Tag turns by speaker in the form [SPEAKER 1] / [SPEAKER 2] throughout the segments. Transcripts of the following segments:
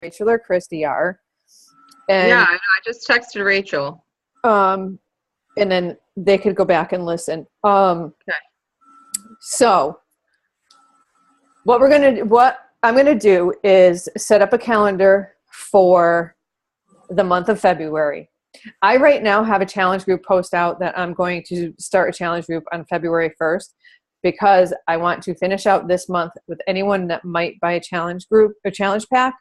[SPEAKER 1] Rachel or Christy are. And,
[SPEAKER 2] yeah, I just texted Rachel.
[SPEAKER 1] And then they could go back and listen.
[SPEAKER 2] Okay.
[SPEAKER 1] So what I'm going to do is set up a calendar for the month of February. I right now have a challenge group post out that I'm going to start a challenge group on February 1st because I want to finish out this month with anyone that might buy a challenge group or challenge pack.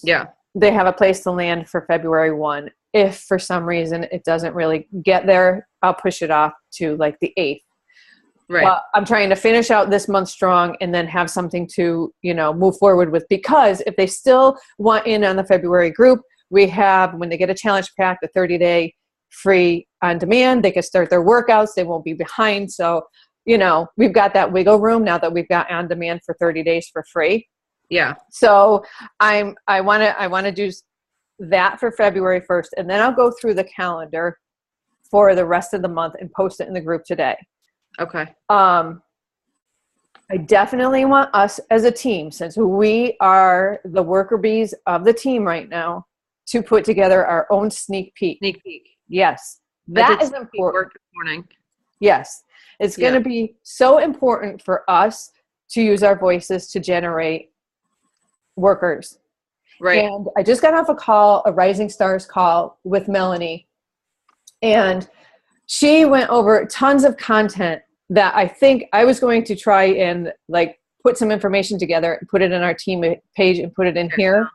[SPEAKER 2] Yeah.
[SPEAKER 1] They have a place to land for February 1. If for some reason it doesn't really get there, I'll push it off to like the 8th.
[SPEAKER 2] Right.
[SPEAKER 1] But I'm trying to finish out this month strong and then have something to, move forward with, because if they still want in on the February group, we have, when they get a challenge pack, the 30-day free on demand, they can start their workouts. They won't be behind. So, we've got that wiggle room now that we've got on demand for 30 days for free.
[SPEAKER 2] Yeah.
[SPEAKER 1] So I want to do that for February 1st, and then I'll go through the calendar for the rest of the month and post it in the group today.
[SPEAKER 2] Okay.
[SPEAKER 1] I definitely want us as a team, since we are the worker bees of the team right now, to put together our own sneak peek.
[SPEAKER 2] Sneak peek.
[SPEAKER 1] Yes. That is important.
[SPEAKER 2] Work this morning.
[SPEAKER 1] Yes. It's going to be so important for us to use our voices to generate workers.
[SPEAKER 2] Right.
[SPEAKER 1] And I just got off a Rising Stars call with Melanie, and she went over tons of content that I think I was going to try and put some information together and put it in our team page and put it in here.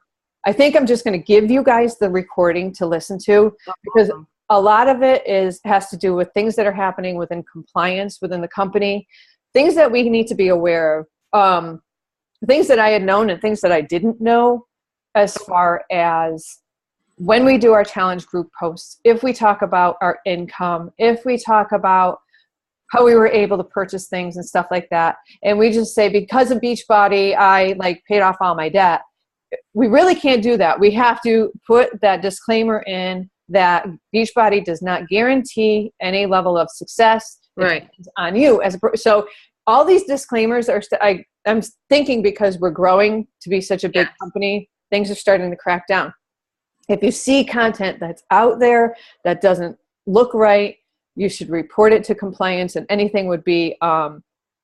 [SPEAKER 1] I think I'm just going to give you guys the recording to listen to, because a lot of it has to do with things that are happening within compliance within the company, things that we need to be aware of, things that I had known and things that I didn't know, as far as when we do our challenge group posts, if we talk about our income, if we talk about how we were able to purchase things and stuff like that, and we just say, because of Beachbody, I paid off all my debt. We really can't do that. We have to put that disclaimer in that Beachbody does not guarantee any level of success.
[SPEAKER 2] Right.
[SPEAKER 1] It depends on you so all these disclaimers are I'm thinking, because we're growing to be such a big company, things are starting to crack down. If you see content that's out there that doesn't look right, you should report it to compliance, and anything would be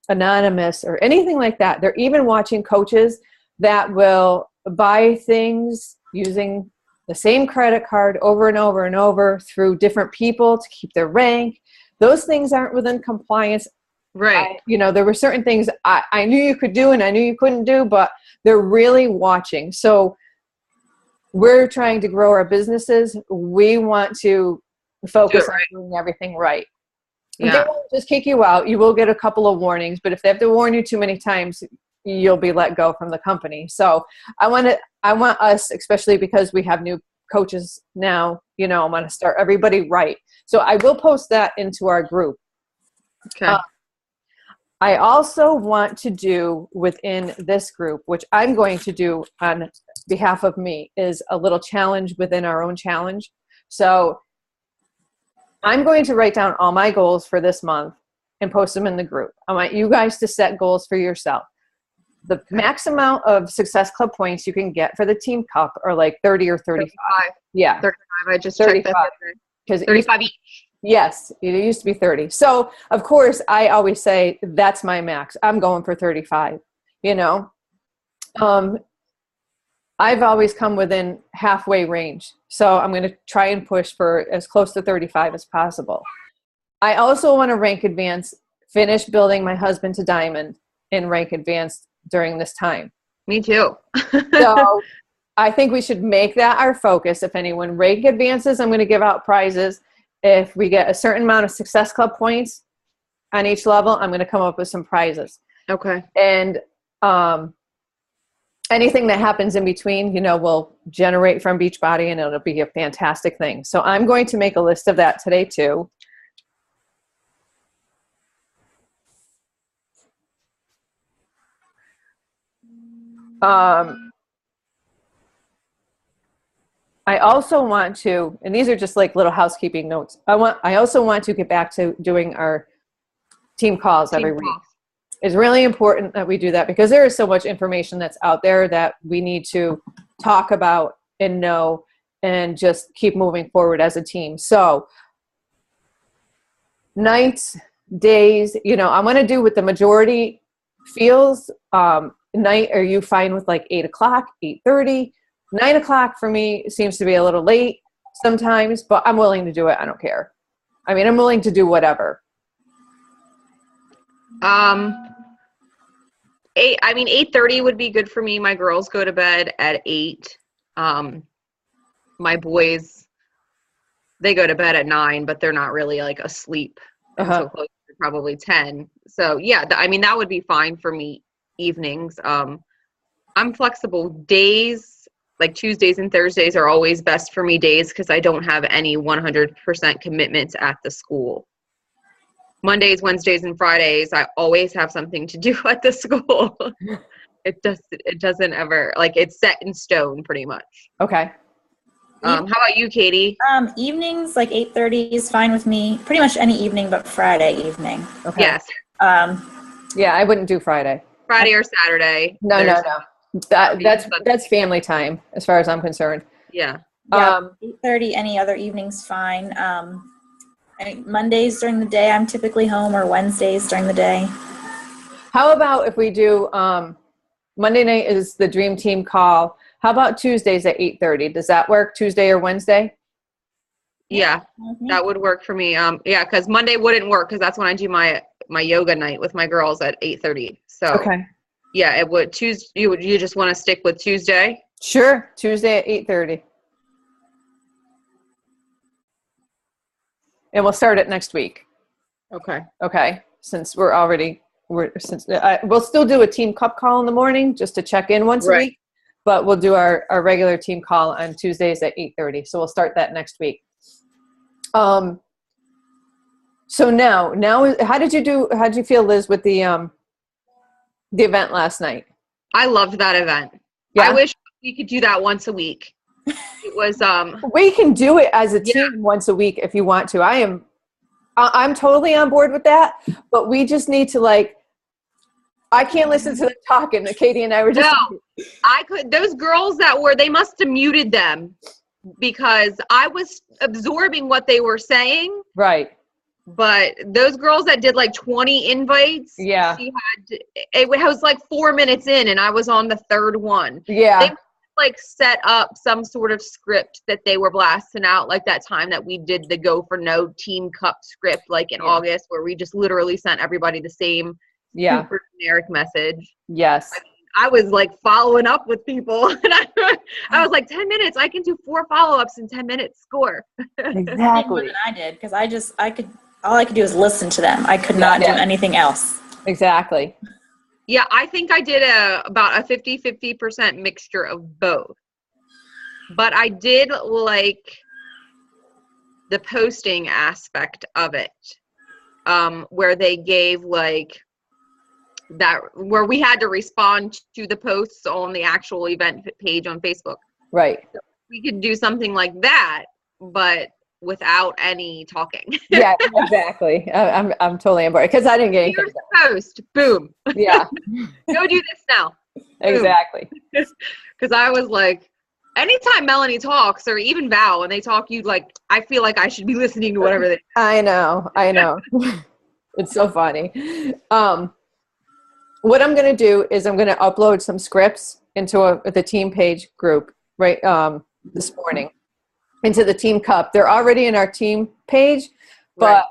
[SPEAKER 1] anonymous or anything like that. They're even watching coaches that will buy things using the same credit card over and over and over through different people to keep their rank. Those things aren't within compliance.
[SPEAKER 2] Right.
[SPEAKER 1] There were certain things I knew you could do and I knew you couldn't do, but they're really watching. So we're trying to grow our businesses. We want to focus on doing everything right. Yeah. They won't just kick you out. You will get a couple of warnings, but if they have to warn you too many times, you'll be let go from the company. So I want us, especially because we have new coaches now, I want to start everybody right. So I will post that into our group.
[SPEAKER 2] Okay.
[SPEAKER 1] I also want to do within this group, which I'm going to do on behalf of me, is a little challenge within our own challenge. So I'm going to write down all my goals for this month and post them in the group. I want you guys to set goals for yourself. The max amount of Success Club points you can get for the Team Cup are 30 or 35. Yeah.
[SPEAKER 2] 35. I just
[SPEAKER 1] 35.
[SPEAKER 2] checked that. 35 each.
[SPEAKER 1] Yes, it used to be 30. So, of course, I always say that's my max. I'm going for 35, I've always come within halfway range. So I'm going to try and push for as close to 35 as possible. I also want to rank advance, finish building my husband to diamond in rank advanced during this time.
[SPEAKER 2] Me too.
[SPEAKER 1] So I think we should make that our focus. If anyone rank advances, I'm going to give out prizes. If we get a certain amount of Success Club points on each level, I'm going to come up with some prizes.
[SPEAKER 2] Okay.
[SPEAKER 1] And anything that happens in between, will generate from Beachbody, and it'll be a fantastic thing. So I'm going to make a list of that today too. I also want to, and these are just little housekeeping notes. I also want to get back to doing our team calls every week. It's really important that we do that, because there is so much information that's out there that we need to talk about and know and just keep moving forward as a team. So nights, days, I'm going to do what the majority feels. Night, are you fine with like 8 o'clock, 8:30? 9 o'clock for me seems to be a little late sometimes, but I'm willing to do it. I don't care. I mean, I'm willing to do whatever.
[SPEAKER 2] 8:30 would be good for me. My girls go to bed at 8. My boys, they go to bed at 9, but they're not really like asleep until close to probably 10. So yeah, that would be fine for me evenings. I'm flexible. Days, like Tuesdays and Thursdays are always best for me days because I don't have any 100% commitments at the school. Mondays, Wednesdays, and Fridays, I always have something to do at the school. It doesn't ever, like, it's set in stone pretty much.
[SPEAKER 1] Okay.
[SPEAKER 2] How about you, Katie?
[SPEAKER 3] Evenings, like 8:30 is fine with me. Pretty much any evening but Friday evening.
[SPEAKER 1] Okay.
[SPEAKER 2] Yes.
[SPEAKER 1] Yeah, I wouldn't do Friday.
[SPEAKER 2] Friday or Saturday.
[SPEAKER 1] No. That's family time as far as I'm concerned.
[SPEAKER 2] Yeah.
[SPEAKER 3] 8:30, any other evening's fine. Mondays during the day, I'm typically home, or Wednesdays during the day.
[SPEAKER 1] How about if we do Monday night is the Dream Team call. How about Tuesdays at 8:30? Does that work, Tuesday or Wednesday?
[SPEAKER 2] Yeah, that would work for me. Because Monday wouldn't work because that's when I do my yoga night with my girls at 8:30. So
[SPEAKER 1] okay.
[SPEAKER 2] Yeah, it would. You just want to stick with Tuesday?
[SPEAKER 1] Sure, Tuesday at 8:30. And we'll start it next week. Okay. Since we'll still do a team cup call in the morning just to check in once a week, but we'll do our regular team call on Tuesdays at 8:30. So we'll start that next week. So now, how did you feel, Liz, with the event last night? I
[SPEAKER 2] loved that event. Yeah. I wish we could do that once a week. It was
[SPEAKER 1] we can do it as a team once a week if you want to. I'm totally on board with that, but we just need to, like, I can't listen to them talking. Katie and I were just
[SPEAKER 2] I could. Those girls they must have muted them because I was absorbing what they were saying.
[SPEAKER 1] Right.
[SPEAKER 2] But those girls that did like 20 invites, it was like 4 minutes in and I was on the third one.
[SPEAKER 1] Yeah.
[SPEAKER 2] They like set up some sort of script that they were blasting out, like that time that we did the Go for No Team Cup script, like in August, where we just literally sent everybody the same super generic message.
[SPEAKER 1] Yes.
[SPEAKER 2] I was like following up with people and I was like 10 minutes. I can do 4 follow-ups in 10 minutes, score.
[SPEAKER 1] Exactly.
[SPEAKER 3] More than I did because all I could do is listen to them. I could not do anything else.
[SPEAKER 1] Exactly.
[SPEAKER 2] Yeah, I think I did about a 50% mixture of both. But I did like the posting aspect of it, where they gave like that, where we had to respond to the posts on the actual event page on Facebook.
[SPEAKER 1] Right.
[SPEAKER 2] So we could do something like that, but without any talking.
[SPEAKER 1] Yeah, exactly. I'm totally on board because I didn't get anything.
[SPEAKER 2] Here's the post. Boom.
[SPEAKER 1] Yeah.
[SPEAKER 2] Go do this now. Boom.
[SPEAKER 1] Exactly.
[SPEAKER 2] Because I was like, anytime Melanie talks or even Val, when they talk, I feel like I should be listening to whatever they.
[SPEAKER 1] I know. It's so funny. What I'm going to do is I'm going to upload some scripts into the team page group this morning. Into the Team Cup. They're already in our team page, but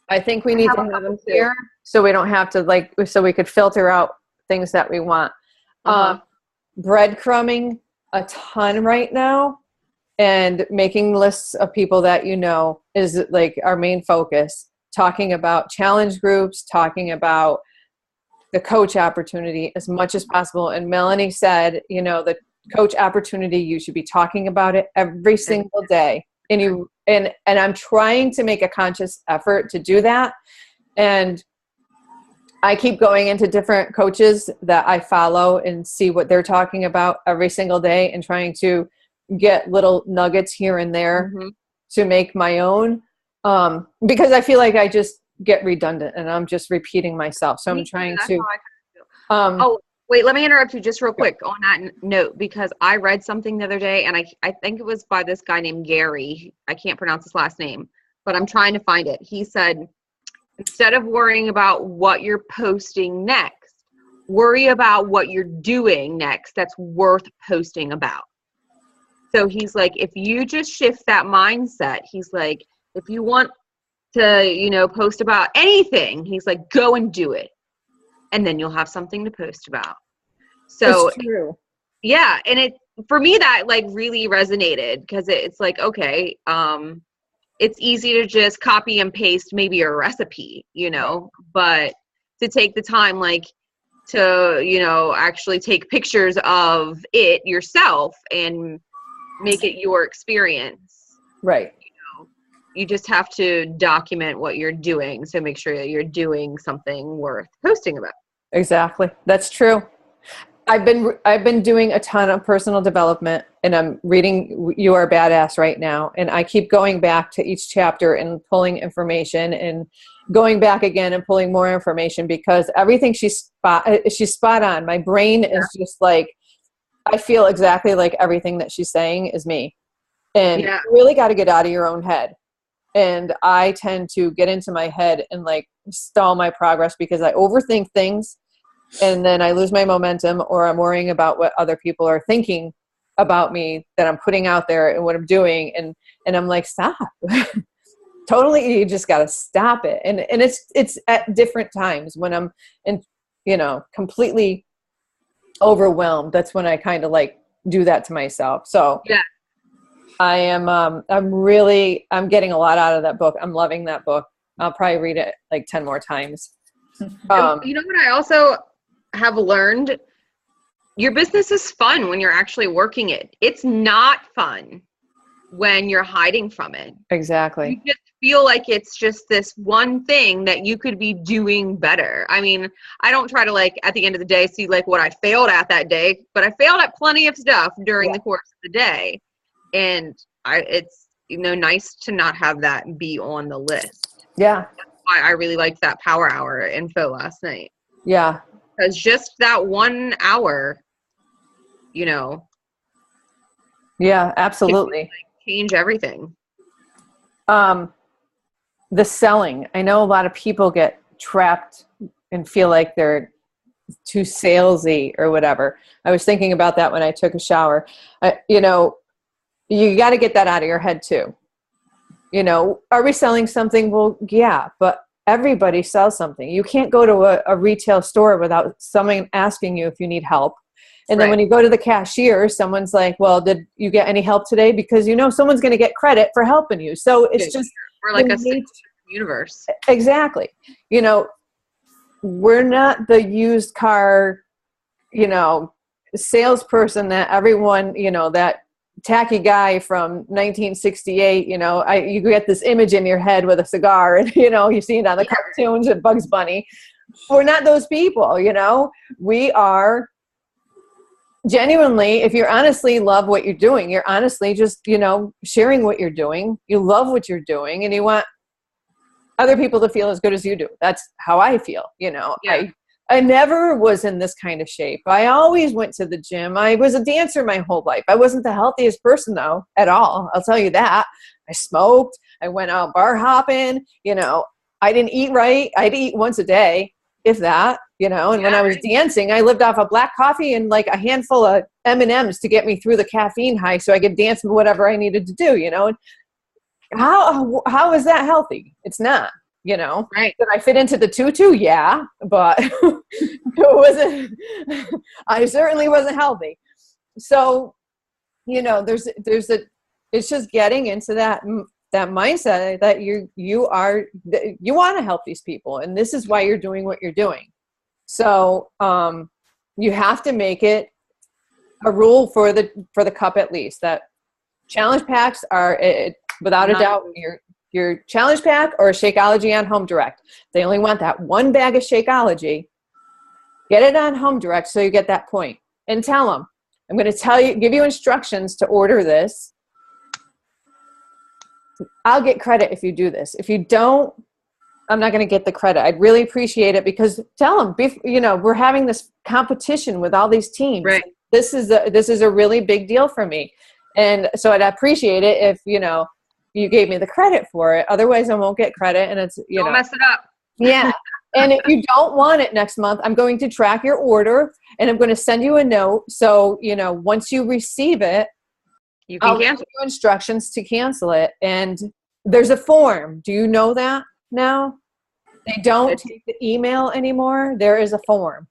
[SPEAKER 1] I think we need to have them here so we don't have to so we could filter out things that we want. Breadcrumbing a ton right now and making lists of people that is like our main focus. Talking about challenge groups, talking about the coach opportunity as much as possible. And Melanie said, the coach opportunity, you should be talking about it every single day. And I'm trying to make a conscious effort to do that. And I keep going into different coaches that I follow and see what they're talking about every single day and trying to get little nuggets here and there to make my own. Because I feel like I just get redundant and I'm just repeating myself. So I'm trying to.
[SPEAKER 2] Wait, let me interrupt you just real quick on that note, because I read something the other day, and I think it was by this guy named Gary. I can't pronounce his last name, but I'm trying to find it. He said, instead of worrying about what you're posting next, worry about what you're doing next that's worth posting about. So he's like, if you just shift that mindset, he's like, if you want to, post about anything, he's like, go and do it. And then you'll have something to post about. So
[SPEAKER 1] it's true.
[SPEAKER 2] yeah. And for me, that like really resonated, because it's like, okay, it's easy to just copy and paste maybe a recipe, but to take the time, like to, actually take pictures of it yourself and make it your experience.
[SPEAKER 1] Right.
[SPEAKER 2] You just have to document what you're doing. So make sure that you're doing something worth posting about.
[SPEAKER 1] Exactly. That's true. I've been doing a ton of personal development, and I'm reading You Are Badass right now. And I keep going back to each chapter and pulling information and going back again and pulling more information, because everything she's spot on. My brain is just like, I feel exactly like everything that she's saying is me. And you really got to get out of your own head. And I tend to get into my head and like stall my progress because I overthink things, and then I lose my momentum, or I'm worrying about what other people are thinking about me that I'm putting out there and what I'm doing. And I'm like, stop. Totally. You just got to stop it. And it's at different times when I'm completely overwhelmed. That's when I kind of like do that to myself. So
[SPEAKER 2] yeah.
[SPEAKER 1] I'm getting a lot out of that book. I'm loving that book. I'll probably read it like 10 more times.
[SPEAKER 2] You know what I also have learned? Your business is fun when you're actually working it. It's not fun when you're hiding from it.
[SPEAKER 1] Exactly.
[SPEAKER 2] You just feel like it's just this one thing that you could be doing better. I mean, I don't try to like at the end of the day see like what I failed at that day, but I failed at plenty of stuff during the course of the day. And it's nice to not have that be on the list.
[SPEAKER 1] Yeah.
[SPEAKER 2] That's why I really liked that Power Hour info last night.
[SPEAKER 1] Yeah.
[SPEAKER 2] Because just that 1 hour,
[SPEAKER 1] Yeah, absolutely.
[SPEAKER 2] change everything.
[SPEAKER 1] The selling. I know a lot of people get trapped and feel like they're too salesy or whatever. I was thinking about that when I took a shower. You got to get that out of your head too. Are we selling something? Well, yeah, but everybody sells something. You can't go to a retail store without someone asking you if you need help. And then when you go to the cashier, someone's like, well, did you get any help today? Because someone's going to get credit for helping you. So it's just,
[SPEAKER 2] we're like a universe.
[SPEAKER 1] Exactly. We're not the used car, salesperson that everyone, that tacky guy from 1968, you get this image in your head with a cigar and, you see it on the cartoons and Bugs Bunny. We're not those people, we are genuinely, if you honestly love what you're doing, you're honestly just, sharing what you're doing. You love what you're doing and you want other people to feel as good as you do. That's how I feel, I never was in this kind of shape. I always went to the gym. I was a dancer my whole life. I wasn't the healthiest person though, at all. I'll tell you that. I smoked. I went out bar hopping. I didn't eat right. I'd eat once a day, if that, and when I was dancing, I lived off of black coffee and like a handful of M&Ms to get me through the caffeine high so I could dance whatever I needed to do, How is that healthy? It's not.
[SPEAKER 2] Right.
[SPEAKER 1] Did I fit into the tutu? Yeah, but it wasn't. I certainly wasn't healthy. So, it's just getting into that mindset that you want to help these people, and this is why you're doing what you're doing. So, you have to make it a rule for the cup at least that challenge packs are without a doubt your challenge pack or Shakeology on Home Direct. They only want that one bag of Shakeology. Get it on Home Direct so you get that point. And tell them, I'm going to give you instructions to order this. I'll get credit if you do this. If you don't, I'm not going to get the credit. I'd really appreciate it, because tell them, we're having this competition with all these teams.
[SPEAKER 2] Right.
[SPEAKER 1] This is a really big deal for me. And so I'd appreciate it if, you gave me the credit for it. Otherwise I won't get credit, and it's,
[SPEAKER 2] Don't mess it up.
[SPEAKER 1] Yeah. And if you don't want it next month, I'm going to track your order, and I'm going to send you a note. So, once you receive it,
[SPEAKER 2] You can
[SPEAKER 1] I'll give
[SPEAKER 2] cancel.
[SPEAKER 1] you instructions to cancel it. And there's a form. Do you know that now? They don't take the email anymore. There is a form.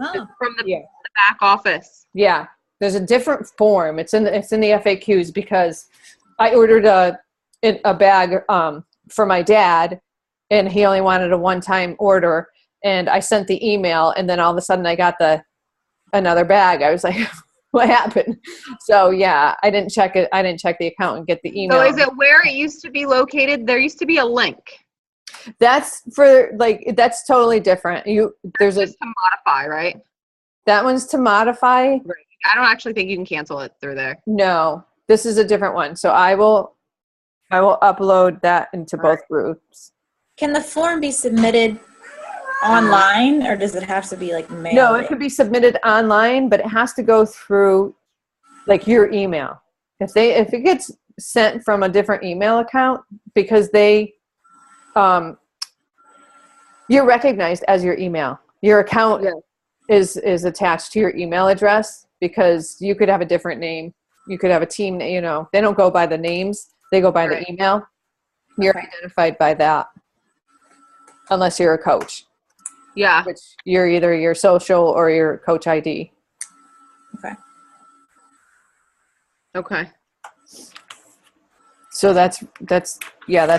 [SPEAKER 3] Oh,
[SPEAKER 2] From the
[SPEAKER 1] Yeah.
[SPEAKER 2] back office.
[SPEAKER 1] Yeah. There's a different form. It's in the FAQs, because I ordered a bag for my dad, and he only wanted a one-time order, and I sent the email, and then all of a sudden I got another bag. I was like, what happened? So yeah, I didn't check it. I didn't check the account and get the email.
[SPEAKER 2] So is it where it used to be located? There used to be a link.
[SPEAKER 1] That's that's totally different. There's
[SPEAKER 2] Just to modify, right?
[SPEAKER 1] that one's to modify.
[SPEAKER 2] I don't actually think you can cancel it through there.
[SPEAKER 1] No, this is a different one. So I will upload that into both groups.
[SPEAKER 3] can the form be submitted online, or does it have to be like mailed?
[SPEAKER 1] No, it could be submitted online, but it has to go through like your email. If it gets sent from a different email account, because you're recognized as your email. Your account is attached to your email address, because you could have a different name. You could have a team, they don't go by the names. They go by the email. You're identified by that. Unless you're a coach.
[SPEAKER 2] Yeah.
[SPEAKER 1] Which you're either your social or your coach ID.
[SPEAKER 2] Okay.
[SPEAKER 1] So that's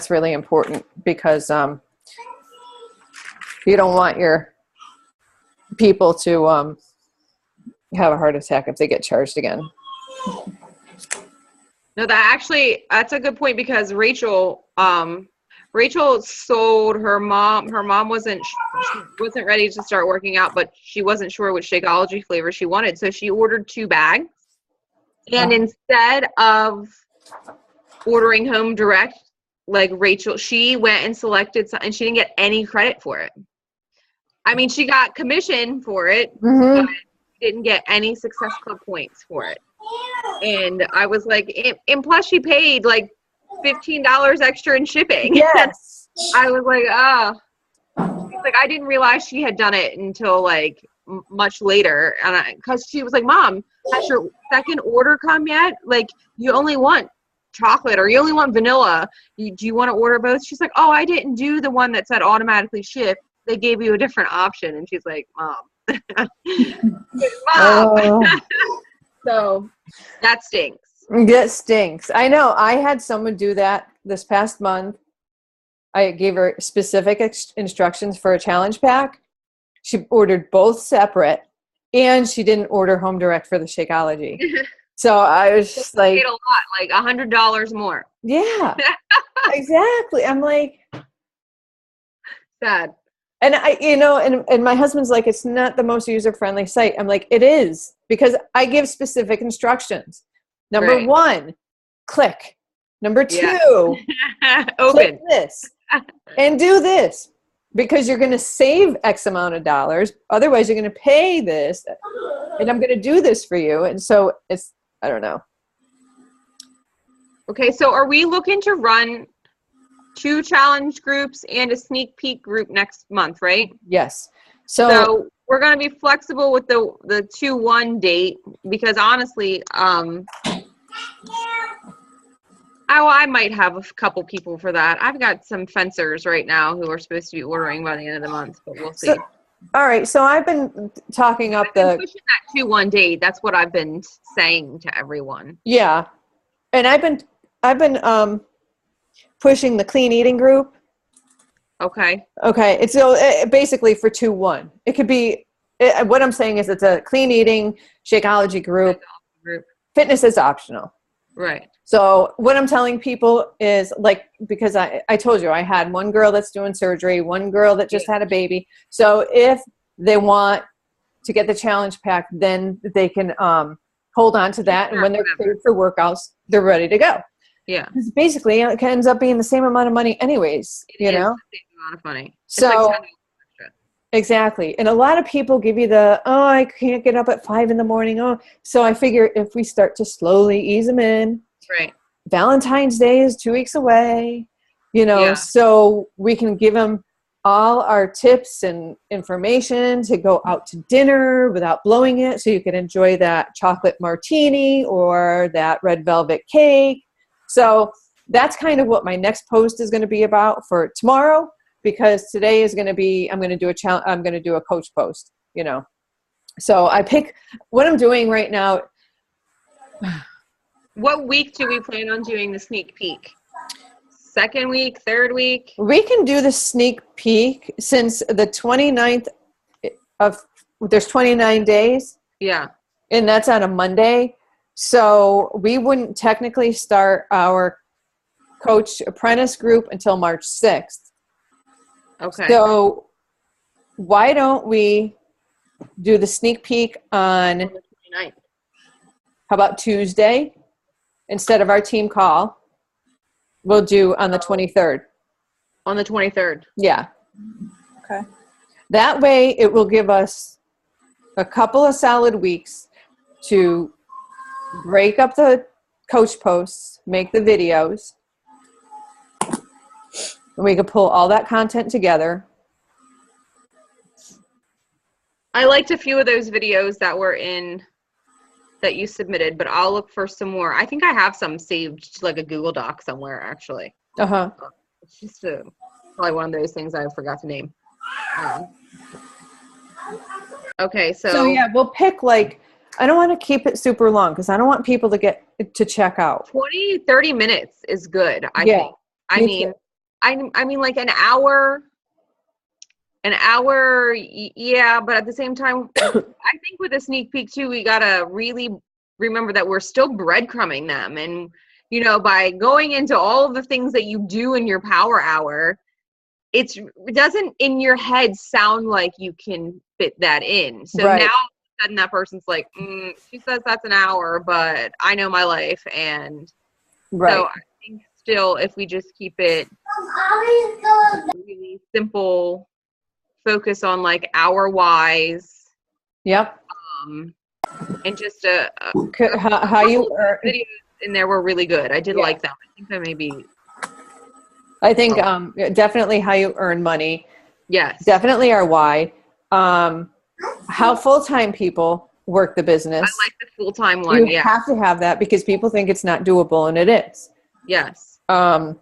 [SPEAKER 1] really important, because you don't want your people to have a heart attack if they get charged again.
[SPEAKER 2] No, that's a good point, because Rachel sold her mom. Her mom wasn't ready to start working out, but she wasn't sure which Shakeology flavor she wanted. So she ordered 2 bags. And instead of ordering home direct, like Rachel, she went and selected some, and she didn't get any credit for it. I mean, she got commission for it, but didn't get any Success Club points for it. And I was like, and plus she paid like $15 extra in shipping.
[SPEAKER 1] Yes.
[SPEAKER 2] I was like, I didn't realize she had done it until like much later. And because she was like, Mom, has your second order come yet? Like, you only want chocolate or you only want vanilla. Do you want to order both? She's like, oh, I didn't do the one that said automatically ship. They gave you a different option. And she's like, Mom. Mom. So that stinks.
[SPEAKER 1] That stinks. I know. I had someone do that this past month. I gave her specific instructions for a challenge pack. She ordered both separate, and she didn't order home direct for the Shakeology. So I was just like,
[SPEAKER 2] paid a lot, like $100 more.
[SPEAKER 1] Yeah, exactly. I'm like,
[SPEAKER 2] sad.
[SPEAKER 1] And and my husband's like, it's not the most user-friendly site. I'm like, it is, because I give specific instructions. Number 1, click. Number 2,
[SPEAKER 2] open
[SPEAKER 1] click this and do this, because you're going to save X amount of dollars. Otherwise, you're going to pay this, and I'm going to do this for you. And so I don't know.
[SPEAKER 2] Okay, so are we looking to run 2 challenge groups and a sneak peek group next month, right?
[SPEAKER 1] Yes.
[SPEAKER 2] So we're going to be flexible with the 2-1 date, because honestly, I might have a couple people for that. I've got some fencers right now who are supposed to be ordering by the end of the month, but we'll see.
[SPEAKER 1] All right. So I've been talking up
[SPEAKER 2] pushing that 2-1 date. That's what I've been saying to everyone.
[SPEAKER 1] Yeah. And I've been pushing the clean eating group.
[SPEAKER 2] Okay.
[SPEAKER 1] It's basically for 2-1. It could be, what I'm saying is it's a clean eating Shakeology group. Fitness is optional.
[SPEAKER 2] Right.
[SPEAKER 1] So what I'm telling people is, like, because I told you I had one girl that's doing surgery, one girl that just had a baby. So if they want to get the challenge pack, then they can hold on to that. And when they're cleared for workouts, they're ready to go.
[SPEAKER 2] Yeah.
[SPEAKER 1] 'Cause basically, it ends up being the same amount of money anyways,
[SPEAKER 2] It is
[SPEAKER 1] know?
[SPEAKER 2] the same amount of money. It's
[SPEAKER 1] So
[SPEAKER 2] like $10 extra.
[SPEAKER 1] exactly. And a lot of people give you I can't get up at 5 in the morning. Oh, so I figure if we start to slowly ease them in,
[SPEAKER 2] Right.
[SPEAKER 1] Valentine's Day is 2 weeks away,
[SPEAKER 2] Yeah.
[SPEAKER 1] so we can give them all our tips and information to go out to dinner without blowing it. So you can enjoy that chocolate martini or that red velvet cake. So that's kind of what my next post is going to be about for tomorrow, because today is going to be, I'm going to do I'm going to do a coach post, So I pick what I'm doing right now.
[SPEAKER 2] What week do we plan on doing the sneak peek? Second week, third week?
[SPEAKER 1] We can do the sneak peek since the 29th there's 29 days.
[SPEAKER 2] Yeah.
[SPEAKER 1] And that's on a Monday. So we wouldn't technically start our coach apprentice group until March 6th.
[SPEAKER 2] Okay.
[SPEAKER 1] So why don't we do the sneak peek on,
[SPEAKER 2] the 29th.
[SPEAKER 1] how about Tuesday instead of our team call? We'll do on the 23rd.
[SPEAKER 2] On the 23rd.
[SPEAKER 1] Yeah.
[SPEAKER 3] Okay.
[SPEAKER 1] That way it will give us a couple of solid weeks to break up the coach posts, make the videos. We could pull all that content together.
[SPEAKER 2] I liked a few of those videos that you submitted, but I'll look for some more. I think I have some saved to like a Google Doc somewhere, actually.
[SPEAKER 1] Uh-huh.
[SPEAKER 2] It's just probably one of those things I forgot to name. Okay,
[SPEAKER 1] So yeah, we'll pick I don't want to keep it super long because I don't want people to get to check out.
[SPEAKER 2] 20-30 minutes is good, I think. I mean like an hour, yeah, but at the same time, I think with a sneak peek too, we gotta really remember that we're still breadcrumbing them. And, by going into all of the things that you do in your power hour, it doesn't in your head sound like you can fit that in. So
[SPEAKER 1] Right.
[SPEAKER 2] now all of a sudden that person's like, she says that's an hour, but I know my life. And
[SPEAKER 1] Right.
[SPEAKER 2] so I think still if we just keep it really simple, focus on like hour wise.
[SPEAKER 1] Yep.
[SPEAKER 2] And just
[SPEAKER 1] How you earn.
[SPEAKER 2] videos in there were really good. I did like them. I think that maybe.
[SPEAKER 1] I think definitely how you earn money.
[SPEAKER 2] Yes.
[SPEAKER 1] Definitely our why. How full-time people work the business.
[SPEAKER 2] I like the full-time one.
[SPEAKER 1] You have to have that because people think it's not doable, and it is.
[SPEAKER 2] Yes.
[SPEAKER 1] And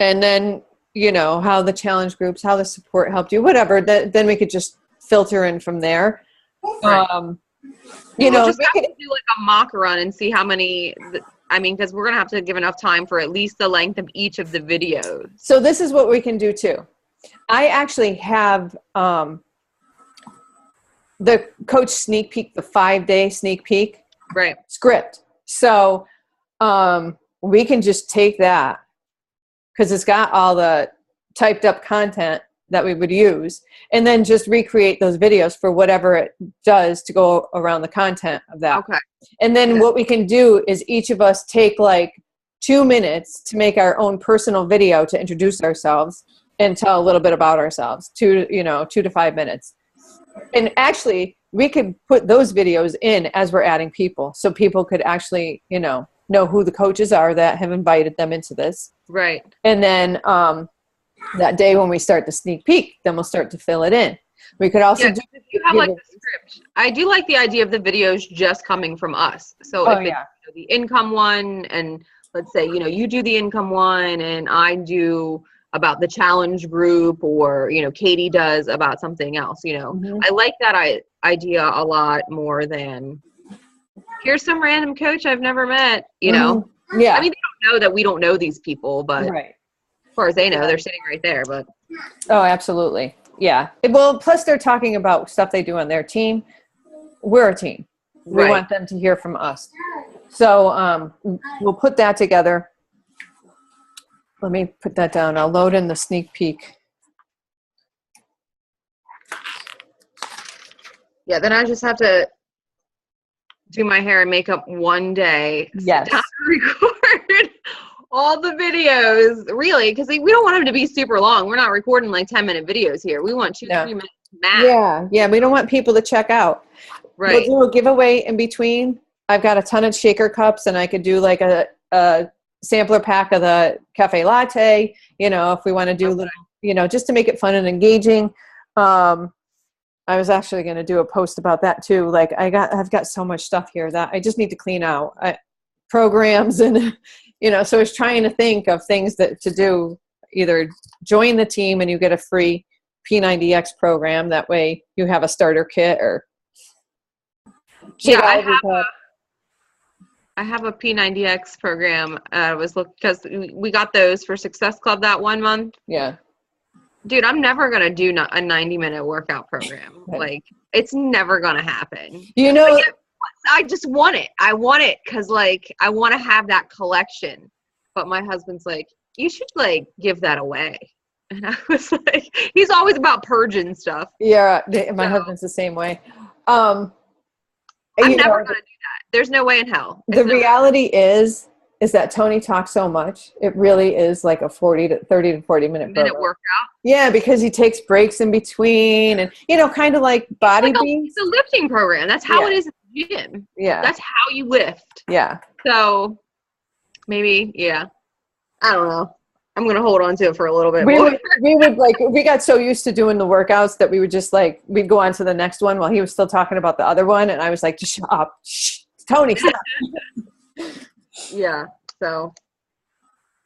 [SPEAKER 1] then how the challenge groups, how the support helped you, whatever. Then we could just filter in from there.
[SPEAKER 2] Right.
[SPEAKER 1] We'll
[SPEAKER 2] just have to do like a mock run and see how many. Because we're gonna have to give enough time for at least the length of each of the videos.
[SPEAKER 1] So this is what we can do too. I actually have the coach sneak peek, the 5-day sneak peek script. So we can just take that because it's got all the typed up content that we would use, and then just recreate those videos for whatever it does to go around the content of that.
[SPEAKER 2] Okay.
[SPEAKER 1] And then what we can do is each of us take 2 minutes to make our own personal video to introduce ourselves and tell a little bit about ourselves. 2 to 5 minutes. And actually, we could put those videos in as we're adding people, so people could actually, know who the coaches are that have invited them into this.
[SPEAKER 2] Right.
[SPEAKER 1] And then that day when we start the sneak peek, then we'll start to fill it in. We could also do.
[SPEAKER 2] If you have the script. I do like the idea of the videos just coming from us. So if it's the income one, and let's say you do the income one, and I do about the challenge group, or Katie does about something else. I like that idea a lot more than here's some random coach I've never met.
[SPEAKER 1] Yeah.
[SPEAKER 2] They don't know that we don't know these people, but
[SPEAKER 1] right.
[SPEAKER 2] As far as they know, they're sitting right there. But
[SPEAKER 1] oh, absolutely, yeah. Well, plus they're talking about stuff they do on their team. We're a team. We want them to hear from us. So we'll put that together. Let me put that down. I'll load in the sneak peek.
[SPEAKER 2] Yeah, then I just have to do my hair and makeup one day.
[SPEAKER 1] Yes.
[SPEAKER 2] Record. all the videos, really, because we don't want them to be super long. We're not recording like 10-minute videos here. We want 2-3 minutes max.
[SPEAKER 1] Yeah. We don't want people to check out.
[SPEAKER 2] Right.
[SPEAKER 1] We'll do a giveaway in between. I've got a ton of shaker cups, and I could do like a sampler pack of the cafe latte, if we want to do little, just to make it fun and engaging. I was actually going to do a post about that too. Like I've got so much stuff here that I just need to clean out programs and, so I was trying to think of things that to do, either join the team and you get a free P90X program. That way you have a starter kit or.
[SPEAKER 2] Yeah, I have a P90X program. Because we got those for Success Club that 1 month.
[SPEAKER 1] Yeah.
[SPEAKER 2] Dude, I'm never going to do a 90-minute workout program. Like, it's never going to happen. I just want it. I want it because, like, I want to have that collection. But my husband's like, you should, like, give that away. And I was like, he's always about purging stuff.
[SPEAKER 1] Yeah, my husband's the same way. I'm
[SPEAKER 2] never going to do that. There's no way in hell.
[SPEAKER 1] The reality is that Tony talks so much. It really is like a 30 to 40 minute
[SPEAKER 2] workout.
[SPEAKER 1] Yeah, because he takes breaks in between and, kind of like body beats.
[SPEAKER 2] It's a lifting program. That's how it is at the gym.
[SPEAKER 1] Yeah.
[SPEAKER 2] That's how you lift.
[SPEAKER 1] Yeah.
[SPEAKER 2] So maybe, I don't know. I'm going to hold on to it for a little bit
[SPEAKER 1] more. We got so used to doing the workouts that we would just we'd go on to the next one while he was still talking about the other one. And I was like, just shut up. Shh, Tony, stop.
[SPEAKER 2] Yeah. So,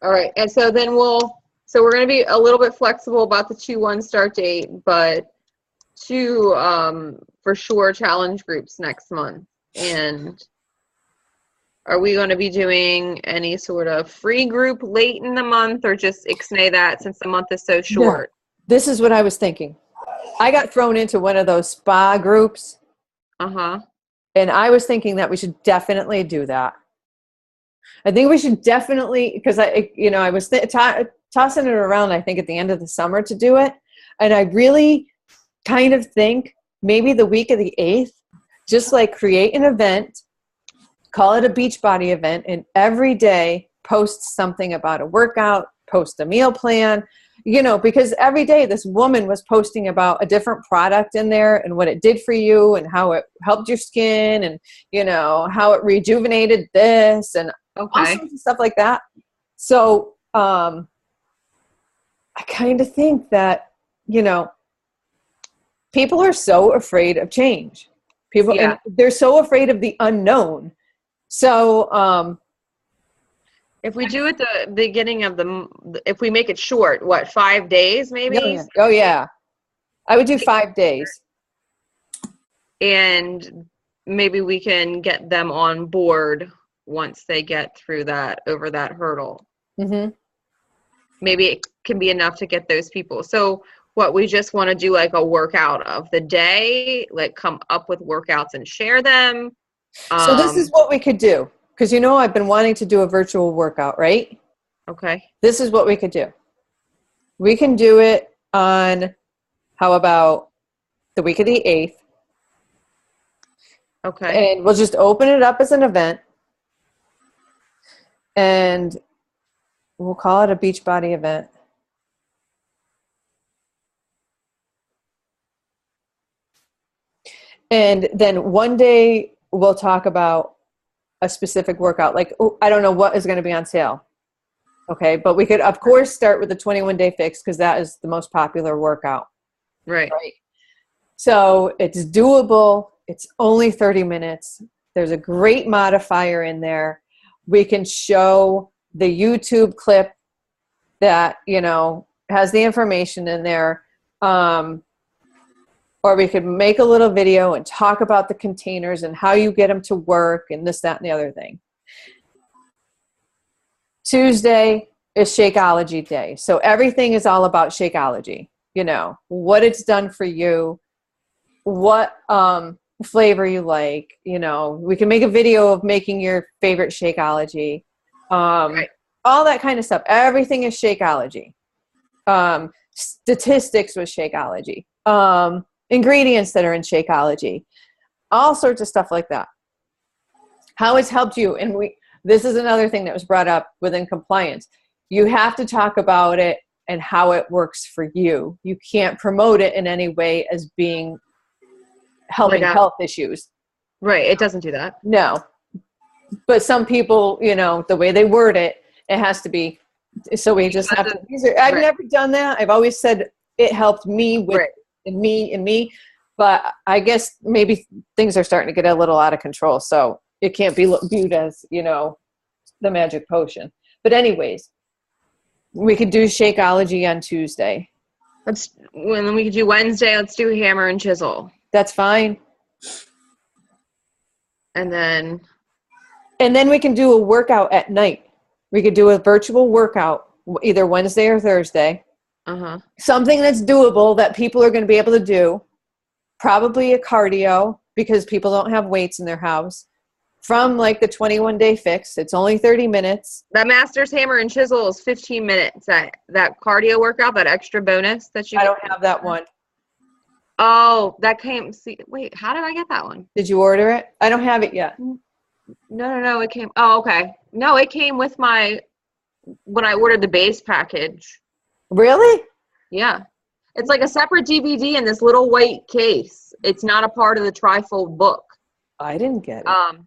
[SPEAKER 2] all right. And so then we're going to be a little bit flexible about the 2/1 start date, but 2 for sure challenge groups next month. And are we going to be doing any sort of free group late in the month or just ixnay that since the month is so short?
[SPEAKER 1] Yeah. This is what I was thinking. I got thrown into one of those spa groups.
[SPEAKER 2] Uh-huh.
[SPEAKER 1] And I was thinking that we should definitely do that. I think we should definitely, because I was tossing it around, I think, at the end of the summer to do it. And I really kind of think maybe the week of the 8th, just like create an event, call it a Beachbody event, and every day post something about a workout, post a meal plan, because every day this woman was posting about a different product in there and what it did for you and how it helped your skin and, how it rejuvenated this and all sorts of stuff like that. So I kind of think that, people are so afraid of change. And they're so afraid of the unknown. So
[SPEAKER 2] if we do it the beginning of if we make it short, 5 days maybe?
[SPEAKER 1] Oh yeah. I would do 5 days.
[SPEAKER 2] And maybe we can get them on board once they get through over that hurdle.
[SPEAKER 1] Mm-hmm.
[SPEAKER 2] Maybe it can be enough to get those people. So we just want to do like a workout of the day, like come up with workouts and share them.
[SPEAKER 1] So this is what we could do. Because I've been wanting to do a virtual workout, right?
[SPEAKER 2] Okay.
[SPEAKER 1] This is what we could do. We can do it on, how about the week of the 8th?
[SPEAKER 2] Okay.
[SPEAKER 1] And we'll just open it up as an event. And we'll call it a Beachbody event. And then one day we'll talk about a specific workout. Like, I don't know what is going to be on sale. Okay. But we could, of course, start with the 21-day fix because that is the most popular workout.
[SPEAKER 2] Right.
[SPEAKER 1] So it's doable. It's only 30 minutes. There's a great modifier in there. We can show the YouTube clip that, has the information in there. Or we could make a little video and talk about the containers and how you get them to work and this, that, and the other thing. Tuesday is Shakeology Day. So everything is all about Shakeology. What it's done for you, what flavor you like. We can make a video of making your favorite Shakeology.
[SPEAKER 2] Right.
[SPEAKER 1] All that kind of stuff. Everything is Shakeology. Statistics with Shakeology. Ingredients that are in Shakeology, all sorts of stuff like that. How it's helped you. And this is another thing that was brought up within compliance. You have to talk about it and how it works for you. You can't promote it in any way as being helping health issues.
[SPEAKER 2] Right. It doesn't do that.
[SPEAKER 1] No. But some people, you know, the way they word it, it has to be. So we just have to. I've never done that. I've always said it helped me with and me. But I guess maybe things are starting to get a little out of control. So it can't be viewed as, you know, the magic potion. But anyways, we could do Shakeology on Tuesday.
[SPEAKER 2] When we could do Wednesday, let's do Hammer and Chisel.
[SPEAKER 1] That's fine.
[SPEAKER 2] And then
[SPEAKER 1] we can do a workout at night. We could do a virtual workout either Wednesday or Thursday. Something that's doable that people are going to be able to do. Probably a cardio because people don't have weights in their house. From like the 21-day fix, it's only 30 minutes.
[SPEAKER 2] That Masters Hammer and Chisel is 15 minutes. That cardio workout, that extra bonus that you.
[SPEAKER 1] I don't have that one.
[SPEAKER 2] Oh, that came. See, wait, how did I get that one?
[SPEAKER 1] Did you order it? I don't have it yet.
[SPEAKER 2] No. It came. Oh, okay. No, it came with when I ordered the base package.
[SPEAKER 1] Really?
[SPEAKER 2] Yeah. It's like a separate DVD in this little white case. It's not a part of the trifold book.
[SPEAKER 1] I didn't get it.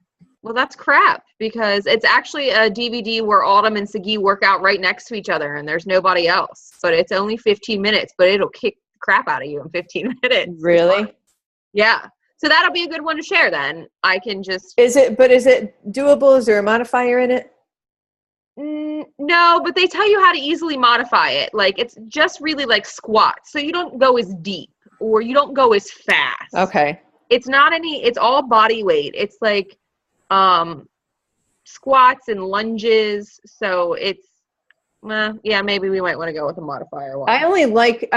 [SPEAKER 2] Well, that's crap because it's actually a DVD where Autumn and Sagi work out right next to each other and there's nobody else. But it's only 15 minutes, but it'll kick the crap out of you in 15 minutes.
[SPEAKER 1] Really?
[SPEAKER 2] Yeah. So that'll be a good one to share then. I can just...
[SPEAKER 1] Is it doable? Is there a modifier in it?
[SPEAKER 2] No, but they tell you how to easily modify it. Like, it's just really like squats. So you don't go as deep or you don't go as fast.
[SPEAKER 1] Okay.
[SPEAKER 2] It's all body weight. It's like squats and lunges. So it's, maybe we might want to go with a modifier one.
[SPEAKER 1] I only like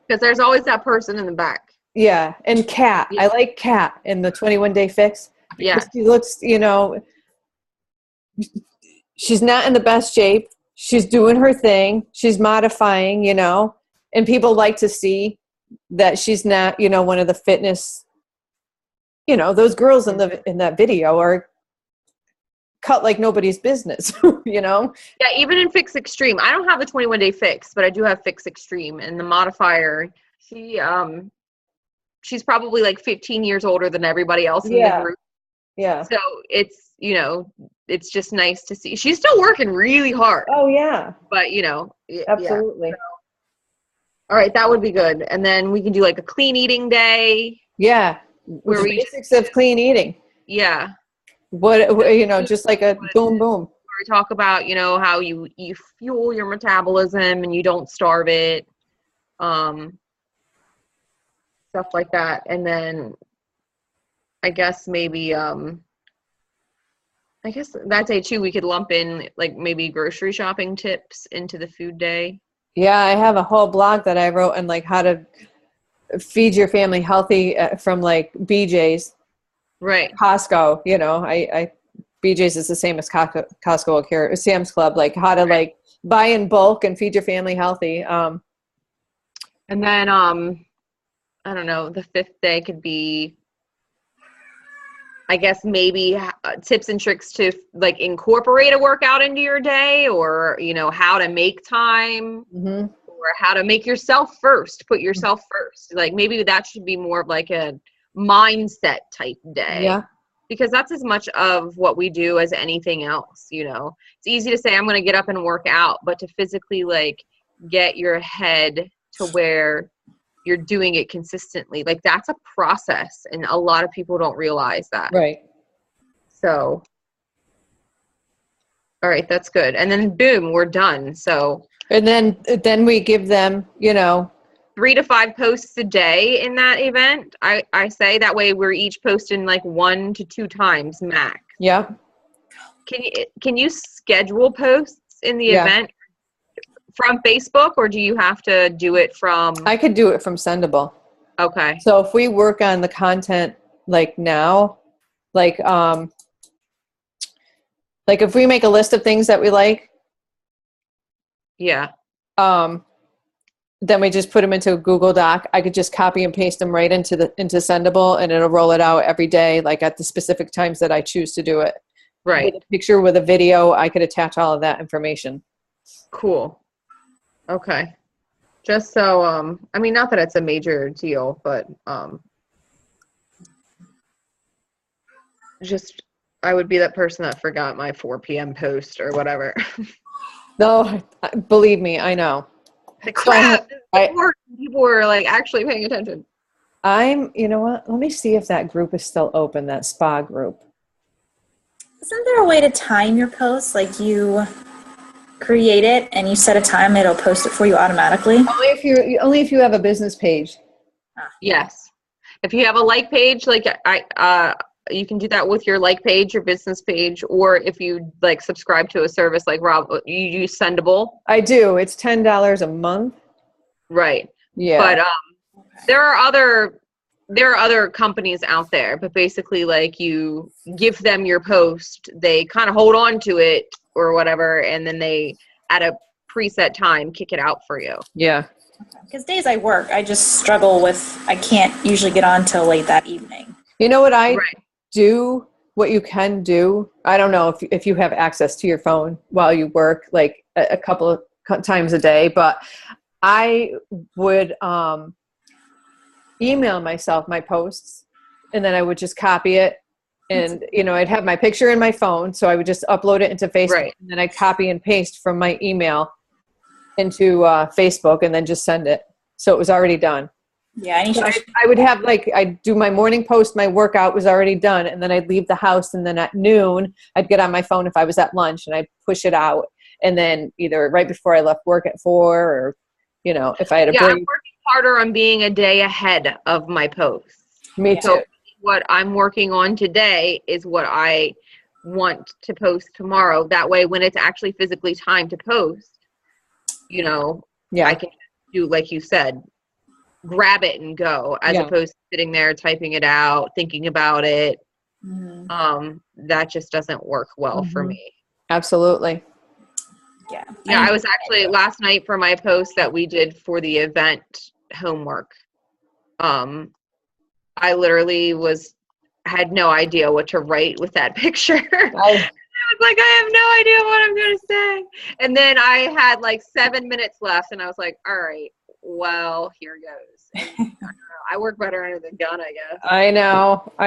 [SPEAKER 2] because there's always that person in the back.
[SPEAKER 1] Yeah, and Kat. Yeah. I like Kat in the 21-day fix.
[SPEAKER 2] Yeah.
[SPEAKER 1] She looks, you know, she's not in the best shape. She's doing her thing. She's modifying, you know, and people like to see that she's not, you know, one of the fitness, you know, those girls in that video are cut like nobody's business, you know?
[SPEAKER 2] Yeah, even in Fix Extreme. I don't have the 21-day fix, but I do have Fix Extreme, and the modifier, she's probably like 15 years older than everybody else in the group.
[SPEAKER 1] Yeah.
[SPEAKER 2] So it's, you know, it's just nice to see. She's still working really hard.
[SPEAKER 1] Oh, yeah.
[SPEAKER 2] But, you know.
[SPEAKER 1] Absolutely.
[SPEAKER 2] Yeah. So, all right, that would be good. And then we can do like a clean eating day.
[SPEAKER 1] Yeah.
[SPEAKER 2] Where we
[SPEAKER 1] basics of clean eating.
[SPEAKER 2] Yeah.
[SPEAKER 1] What, you know, just like a boom.
[SPEAKER 2] Where we talk about, you know, how you fuel your metabolism and you don't starve it. Stuff like that. And then I guess maybe that day too we could lump in like maybe grocery shopping tips into the food day.
[SPEAKER 1] Yeah, I have a whole blog that I wrote on like how to feed your family healthy from like BJ's.
[SPEAKER 2] Right.
[SPEAKER 1] Costco, you know, I BJ's is the same as Costco here, Sam's Club, like how to like buy in bulk and feed your family healthy. And
[SPEAKER 2] then I don't know, the fifth day could be, I guess maybe tips and tricks to like incorporate a workout into your day, or, you know, how to make time, or how to make yourself first, put yourself first. Like maybe that should be more of like a mindset type day.
[SPEAKER 1] Yeah.
[SPEAKER 2] Because that's as much of what we do as anything else, you know. It's easy to say I'm going to get up and work out, but to physically like get your head to where you're doing it consistently, like that's a process, and a lot of people don't realize that.
[SPEAKER 1] Right.
[SPEAKER 2] So, all right, that's good. And then boom, we're done. So,
[SPEAKER 1] and then we give them, you know,
[SPEAKER 2] 3 to 5 posts a day in that event. I say that way we're each posting like 1 to 2 times max.
[SPEAKER 1] Yeah.
[SPEAKER 2] Can you schedule posts in the event from Facebook, or do you have to do it from?
[SPEAKER 1] I could do it from Sendable.
[SPEAKER 2] Okay.
[SPEAKER 1] So if we work on the content like now, like if we make a list of things that we like, then we just put them into a Google Doc. I could just copy and paste them right into Sendable, and it'll roll it out every day, like at the specific times that I choose to do it.
[SPEAKER 2] Right.
[SPEAKER 1] with a picture, with a video. I could attach all of that information.
[SPEAKER 2] Cool. Okay. Just so, I mean, not that it's a major deal, but just I would be that person that forgot my 4 p.m. post or whatever.
[SPEAKER 1] No, believe me, I know.
[SPEAKER 2] Like,
[SPEAKER 1] So
[SPEAKER 2] crap! People were like actually paying attention.
[SPEAKER 1] you know what? Let me see if that group is still open, that spa group.
[SPEAKER 3] Isn't there a way to time your posts? Like you create it and you set a time, it'll post it for you automatically?
[SPEAKER 1] Only if you have a business page.
[SPEAKER 2] Yes. If you have a like page, like you can do that with your like page, your business page, or if you like subscribe to a service like Rob, you use Sendable.
[SPEAKER 1] I do. It's $10 a month.
[SPEAKER 2] Right.
[SPEAKER 1] Yeah.
[SPEAKER 2] But there are other companies out there, but basically like you give them your post, they kind of hold on to it or whatever, and then they at a preset time kick it out for you.
[SPEAKER 1] Yeah.
[SPEAKER 3] Because days I work, I just struggle with, I can't usually get on till late that evening.
[SPEAKER 1] You know what I
[SPEAKER 2] Right.
[SPEAKER 1] do? What you can do? I don't know if you have access to your phone while you work, like a couple of times a day, but I would email myself my posts, and then I would just copy it, and I'd have my picture in my phone, so I would just upload it into Facebook,
[SPEAKER 2] Right.
[SPEAKER 1] and then I'd copy and paste from my email into Facebook, and then just send it, so it was already done.
[SPEAKER 3] Yeah,
[SPEAKER 1] I would have I'd do my morning post, my workout was already done, and then I'd leave the house, and then at noon I'd get on my phone if I was at lunch, and I'd push it out, and then either right before I left work at 4, or if I had a break.
[SPEAKER 2] I'm working harder on being a day ahead of my posts.
[SPEAKER 1] Me too.
[SPEAKER 2] So what I'm working on today is what I want to post tomorrow. That way, when it's actually physically time to post,
[SPEAKER 1] Yeah.
[SPEAKER 2] I can do, like you said, grab it and go, as opposed to sitting there typing it out, thinking about it.
[SPEAKER 3] Mm-hmm.
[SPEAKER 2] That just doesn't work well for me.
[SPEAKER 1] Absolutely.
[SPEAKER 3] Yeah.
[SPEAKER 2] I was actually last night for my post that we did for the event homework. I literally had no idea what to write with that picture. I was like, I have no idea what I'm going to say. And then I had like 7 minutes left, and I was like, all right, well, here goes. And, I don't know, I work better under the gun, I guess.
[SPEAKER 1] I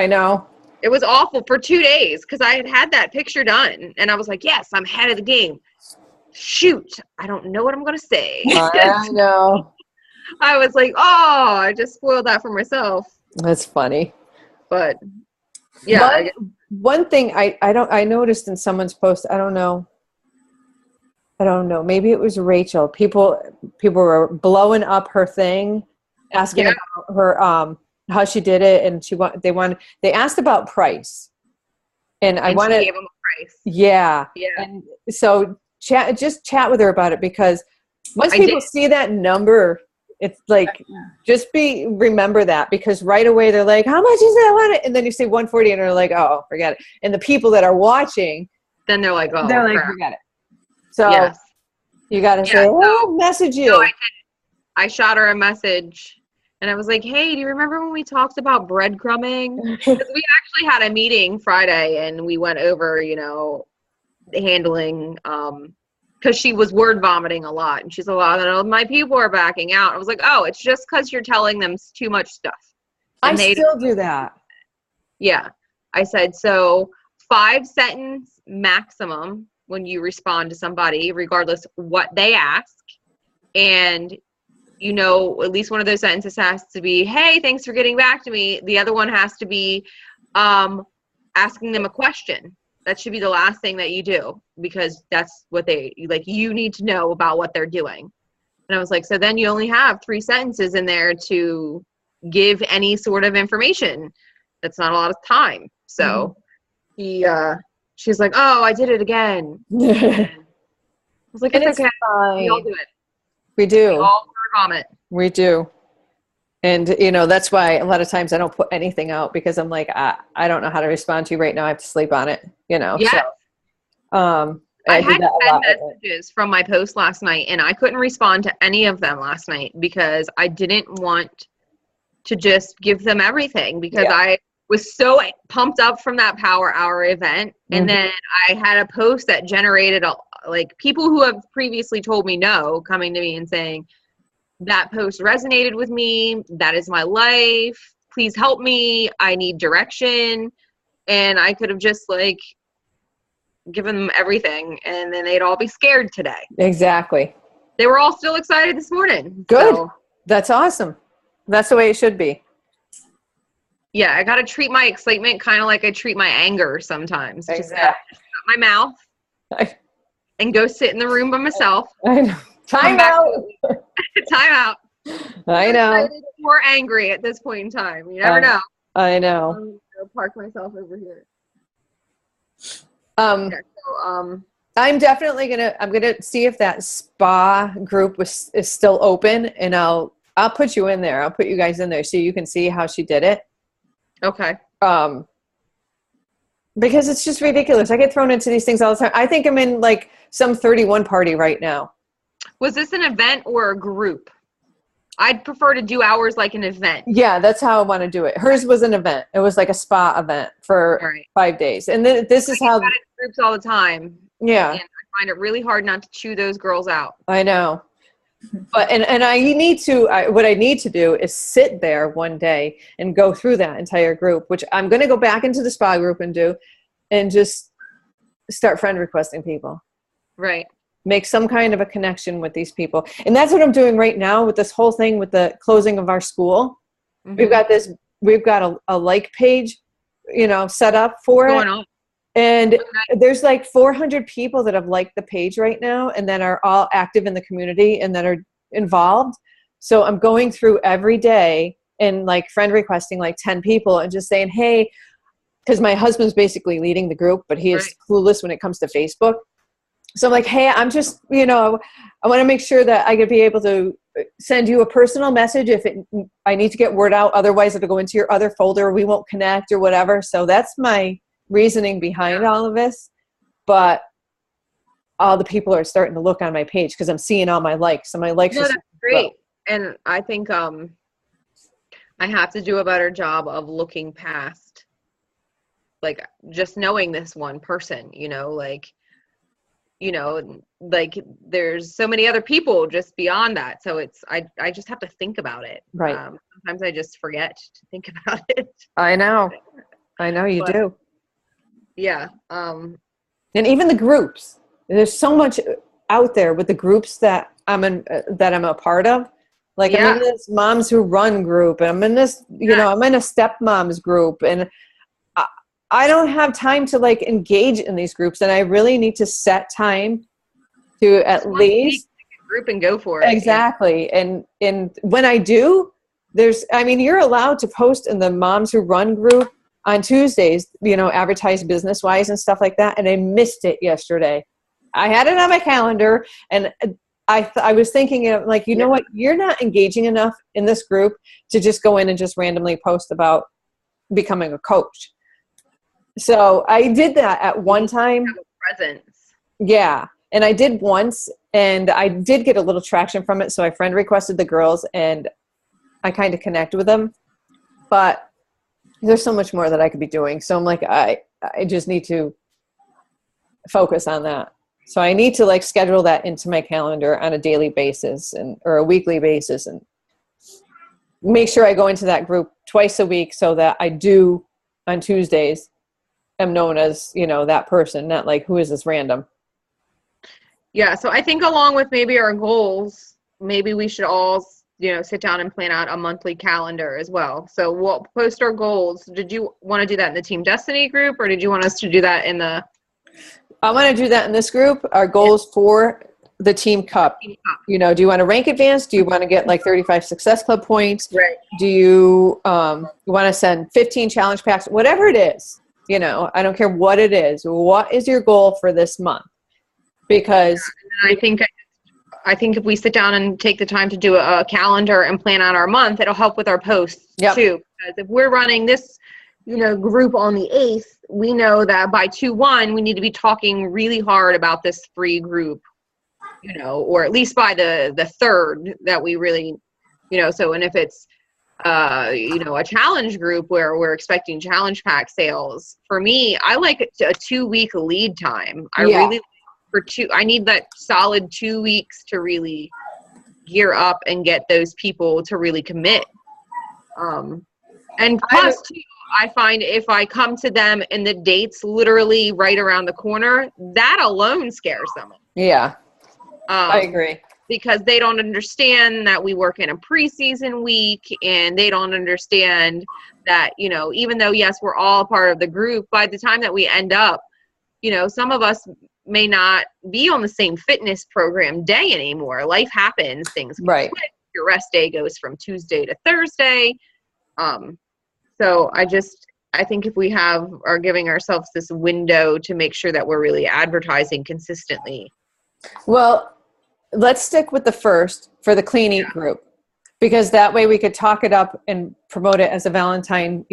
[SPEAKER 1] know.
[SPEAKER 2] It was awful for 2 days because I had that picture done, and I was like, yes, I'm ahead of the game. Shoot, I don't know what I'm going to say.
[SPEAKER 1] I know.
[SPEAKER 2] I was like, oh, I just spoiled that for myself.
[SPEAKER 1] That's funny.
[SPEAKER 2] But yeah.
[SPEAKER 1] One thing I noticed in someone's post, I don't know. Maybe it was Rachel. People were blowing up her thing, asking about her how she did it, and they asked about price. And I wanted,
[SPEAKER 2] she gave them a price.
[SPEAKER 1] Yeah. And so chat with her about it, because once people see that number, it's like, remember that, because right away they're like, how much is that? And then you say 140 and they're like, oh, forget it. And the people that are watching,
[SPEAKER 2] then they're like,
[SPEAKER 1] forget it. So you got to say, message you.
[SPEAKER 2] So I shot her a message, and I was like, hey, do you remember when we talked about breadcrumbing? Because we actually had a meeting Friday, and we went over, handling, because she was word vomiting a lot, and she's like, oh, my people are backing out. I was like, oh, it's just because you're telling them too much stuff. And
[SPEAKER 1] I still do that.
[SPEAKER 2] Yeah. I said, so 5-sentence maximum when you respond to somebody, regardless what they ask. And, at least one of those sentences has to be, hey, thanks for getting back to me. The other one has to be asking them a question. That should be the last thing that you do, because that's what you need to know about what they're doing. And I was like, so then you only have 3 sentences in there to give any sort of information. That's not a lot of time. So she's like, oh, I did it again. I was like, it's okay.
[SPEAKER 1] Fine.
[SPEAKER 2] We all do it.
[SPEAKER 1] We do.
[SPEAKER 2] We all vomit.
[SPEAKER 1] We do. And, that's why a lot of times I don't put anything out, because I'm like, I don't know how to respond to you right now. I have to sleep on it,
[SPEAKER 2] Yeah.
[SPEAKER 1] So,
[SPEAKER 2] I had 10 messages from my post last night, and I couldn't respond to any of them last night because I didn't want to just give them everything, because was so pumped up from that Power Hour event. And then I had a post that generated like people who have previously told me no coming to me and saying, that post resonated with me. That is my life. Please help me. I need direction. And I could have just like given them everything and then they'd all be scared today.
[SPEAKER 1] Exactly.
[SPEAKER 2] They were all still excited this morning.
[SPEAKER 1] Good.
[SPEAKER 2] So,
[SPEAKER 1] that's awesome. That's the way it should be.
[SPEAKER 2] yeah, I got to treat my excitement kind of like I treat my anger sometimes.
[SPEAKER 1] Exactly.
[SPEAKER 2] Just shut my mouth and go sit in the room by myself.
[SPEAKER 1] I know. Time
[SPEAKER 2] back
[SPEAKER 1] out.
[SPEAKER 2] Time out.
[SPEAKER 1] I know.
[SPEAKER 2] More angry at this point in time. You never know.
[SPEAKER 1] I know.
[SPEAKER 2] I'm gonna park myself over here.
[SPEAKER 1] I'm definitely I'm gonna see if that spa group is still open, and I'll put you in there. I'll put you guys in there so you can see how she did it.
[SPEAKER 2] Okay.
[SPEAKER 1] Because it's just ridiculous. I get thrown into these things all the time. I think I'm in like some 31 party right now.
[SPEAKER 2] Was this an event or a group? I'd prefer to do ours like an event.
[SPEAKER 1] Yeah, that's how I want to do it. Hers was an event. It was like a spa event for 5 days. And then this is how
[SPEAKER 2] groups all the time.
[SPEAKER 1] Yeah.
[SPEAKER 2] And I find it really hard not to chew those girls out.
[SPEAKER 1] I know. But and I need to what I need to do is sit there one day and go through that entire group, which I'm going to go back into the spa group and do, and just start friend requesting people. Right. Make some kind of a connection with these people. And that's what I'm doing right now with this whole thing with the closing of our school. Mm-hmm. We've got a like page, set up for it. On? And there's like 400 people that have liked the page right now and that are all active in the community and that are involved. So I'm going through every day and like friend requesting like 10 people and just saying, hey, because my husband's basically leading the group, but he is clueless when it comes to Facebook. So I'm like, hey, I'm just, I want to make sure that I could be able to send you a personal message if I need to get word out. Otherwise, it'll go into your other folder. We won't connect or whatever. So that's my reasoning behind all of this. But all the people are starting to look on my page because I'm seeing all my likes. So my likes are
[SPEAKER 2] that's great. And I think I have to do a better job of looking past, like, just knowing this one person, like there's so many other people just beyond that. So I just have to think about it.
[SPEAKER 1] Right.
[SPEAKER 2] Sometimes I just forget to think about it.
[SPEAKER 1] I know you do.
[SPEAKER 2] Yeah.
[SPEAKER 1] And even the groups, there's so much out there with the groups that I'm a part of. Like I'm in this Moms Who Run group, and I'm in this, I'm in a stepmoms group, and I don't have time to like engage in these groups, and I really need to set time to at least
[SPEAKER 2] group and go for it.
[SPEAKER 1] Exactly. And when I do, you're allowed to post in the Moms Who Run group on Tuesdays, advertise business wise and stuff like that. And I missed it yesterday. I had it on my calendar, and I was thinking of like, know what, you're not engaging enough in this group to just go in and just randomly post about becoming a coach. So I did that at one time.
[SPEAKER 2] Presence.
[SPEAKER 1] Yeah. And I did once, and I did get a little traction from it. So I friend requested the girls and I kind of connect with them, but there's so much more that I could be doing. So I'm like, I just need to focus on that. So I need to like schedule that into my calendar on a daily basis or a weekly basis, and make sure I go into that group twice a week so that I do on Tuesdays am known as, that person, not like, who is this random?
[SPEAKER 2] Yeah. So I think along with maybe our goals, maybe we should all, sit down and plan out a monthly calendar as well. So we'll post our goals. Did you want to do that in the Team Destiny group, or did you want us to do that in the...
[SPEAKER 1] I want to do that in this group. Our goals for the Team Cup. Do you want to rank advanced? Do you want to get like 35 Success Club points?
[SPEAKER 2] Right.
[SPEAKER 1] Do you want to send 15 challenge packs? Whatever it is, I don't care what it is. What is your goal for this month? Because
[SPEAKER 2] I think if we sit down and take the time to do a calendar and plan out our month, it'll help with our posts too. Because if we're running this, group on the 8th, we know that by 2/1, we need to be talking really hard about this free group, or at least by the 3rd that we really, so, and if it's a challenge group where we're expecting challenge pack sales. For me, I like a 2-week lead time. I need that solid 2 weeks to really gear up and get those people to really commit. And plus, too, I find if I come to them and the date's literally right around the corner, that alone scares them.
[SPEAKER 1] Yeah, I agree.
[SPEAKER 2] Because they don't understand that we work in a preseason week, and they don't understand that, even though, yes, we're all part of the group, by the time that we end up, some of us may not be on the same fitness program day anymore. Life happens. Things
[SPEAKER 1] right.
[SPEAKER 2] Switch. Your rest day goes from Tuesday to Thursday. So I think if we are giving ourselves this window to make sure that we're really advertising consistently.
[SPEAKER 1] Well, let's stick with the first for the Clean Eat group, because that way we could talk it up and promote it as a Valentine,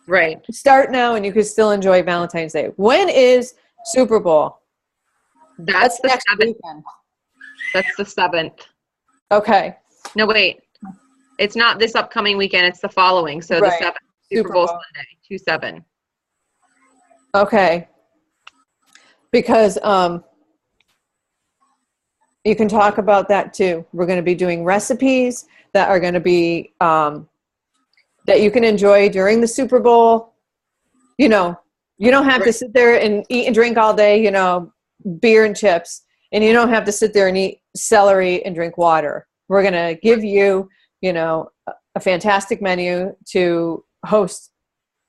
[SPEAKER 2] right.
[SPEAKER 1] Start now and you could still enjoy Valentine's Day. When is Super Bowl?
[SPEAKER 2] That's the
[SPEAKER 1] next
[SPEAKER 2] 7th.
[SPEAKER 1] weekend.
[SPEAKER 2] That's the 7th.
[SPEAKER 1] Okay.
[SPEAKER 2] No, wait. It's not this upcoming weekend. It's the following. So the 7th, Super Bowl Sunday, 2/7.
[SPEAKER 1] Okay. Because you can talk about that too. We're going to be doing recipes that are going to be that you can enjoy during the Super Bowl. You don't have to sit there and eat and drink all day, beer and chips, and you don't have to sit there and eat celery and drink water. We're going to give you, a fantastic menu to host.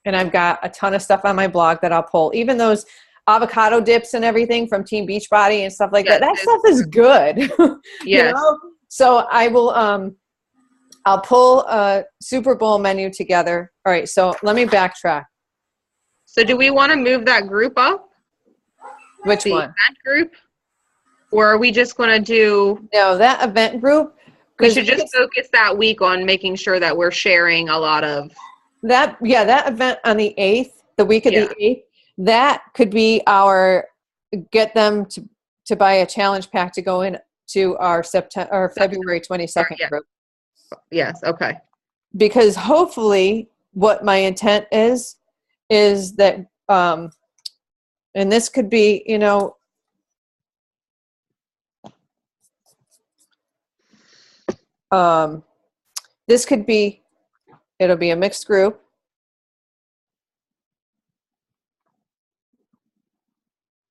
[SPEAKER 1] And I've got a ton of stuff on my blog that I'll pull. Even those avocado dips and everything from Team Beachbody and stuff like that. That stuff is good.
[SPEAKER 2] Yes.
[SPEAKER 1] So I will, I'll pull a Super Bowl menu together. All right. So let me backtrack.
[SPEAKER 2] So do we want to move that group up?
[SPEAKER 1] Which
[SPEAKER 2] the
[SPEAKER 1] one?
[SPEAKER 2] Event group? Or are we just going to do?
[SPEAKER 1] No, that event group.
[SPEAKER 2] We should just focus that week on making sure that we're sharing a lot of
[SPEAKER 1] that. Yeah, that event on the 8th, the week of the 8th, that could be get them to buy a challenge pack to go in to our February 22nd group.
[SPEAKER 2] Yes. Okay.
[SPEAKER 1] Because hopefully what my intent is that, and this could be, this could be, it'll be a mixed group.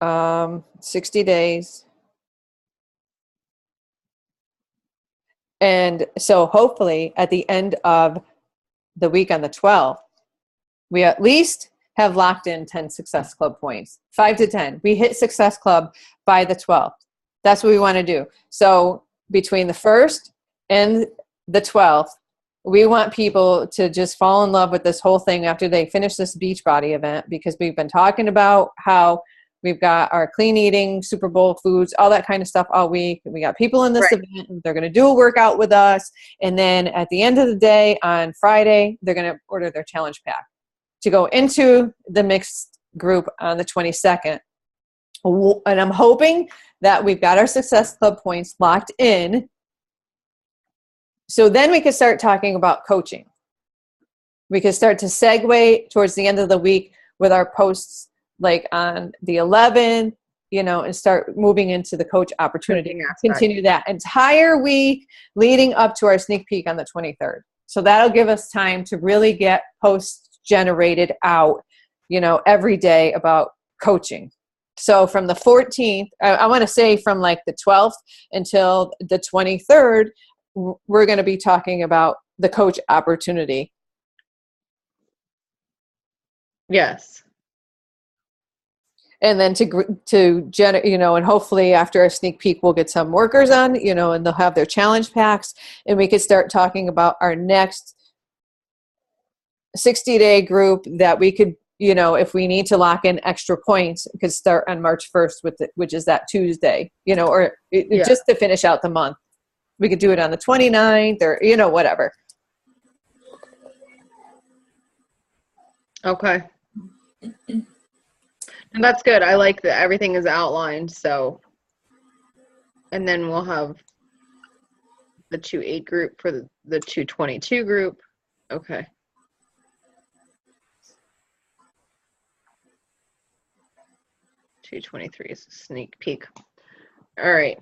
[SPEAKER 1] Um, 60 days. And so hopefully at the end of the week on the 12th, we at least have locked in 10 Success Club points, 5 to 10. We hit Success Club by the 12th. That's what we want to do. So between the 1st and the 12th, we want people to just fall in love with this whole thing after they finish this Beachbody event, because we've been talking about how we've got our clean eating, Super Bowl foods, all that kind of stuff all week. We got people in this event. They're going to do a workout with us. And then at the end of the day on Friday, they're going to order their challenge pack to go into the mixed group on the 22nd. And I'm hoping that we've got our Success Club points locked in. So then we can start talking about coaching. We can start to segue towards the end of the week with our posts like on the 11th, and start moving into the coach opportunity. Continue that entire week leading up to our sneak peek on the 23rd. So that'll give us time to really get posts generated out, every day about coaching. So from the 14th, I want to say from like the 12th until the 23rd, we're going to be talking about the coach opportunity.
[SPEAKER 2] Yes.
[SPEAKER 1] And then and hopefully after our sneak peek, we'll get some workers on, and they'll have their challenge packs, and we could start talking about our next 60-day group that we could, if we need to lock in extra points, could start on March 1st which is that Tuesday, just to finish out the month. We could do it on the 29th or, whatever.
[SPEAKER 2] Okay. And that's good. I like that everything is outlined. So, and then we'll have the 2-8 group for the 2-22 group. Okay. $223 is a sneak peek. All right.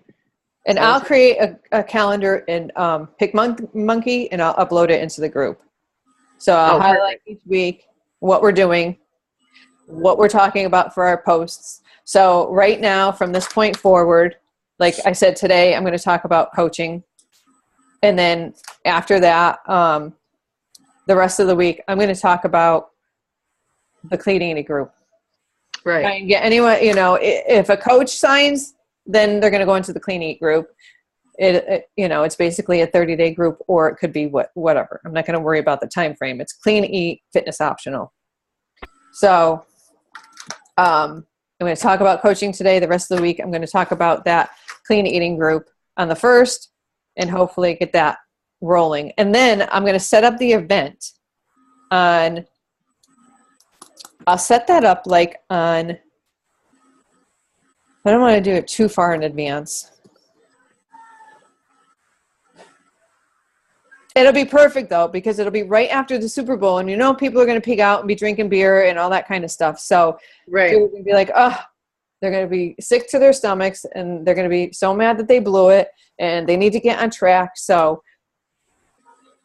[SPEAKER 1] And I'll create a calendar in PicMonkey, and I'll upload it into the group. So I'll highlight each week what we're doing, what we're talking about for our posts. So right now, from this point forward, like I said today, I'm going to talk about coaching. And then after that, the rest of the week, I'm going to talk about the Clean Eating group.
[SPEAKER 2] Right.
[SPEAKER 1] And get anyone, if a coach signs, then they're going to go into the Clean Eat group. It's basically a 30-day group, or it could be whatever. I'm not going to worry about the time frame. It's Clean Eat, fitness optional. So I'm going to talk about coaching today. The rest of the week, I'm going to talk about that Clean Eating group on the 1st, and hopefully get that rolling. And then I'm going to set up the event on. I'll set that up like on. I don't want to do it too far in advance. It'll be perfect though, because it'll be right after the Super Bowl, and people are going to pig out and be drinking beer and all that kind of stuff. So
[SPEAKER 2] right.
[SPEAKER 1] People are going to be like, oh, they're going to be sick to their stomachs, and they're going to be so mad that they blew it, and they need to get on track. So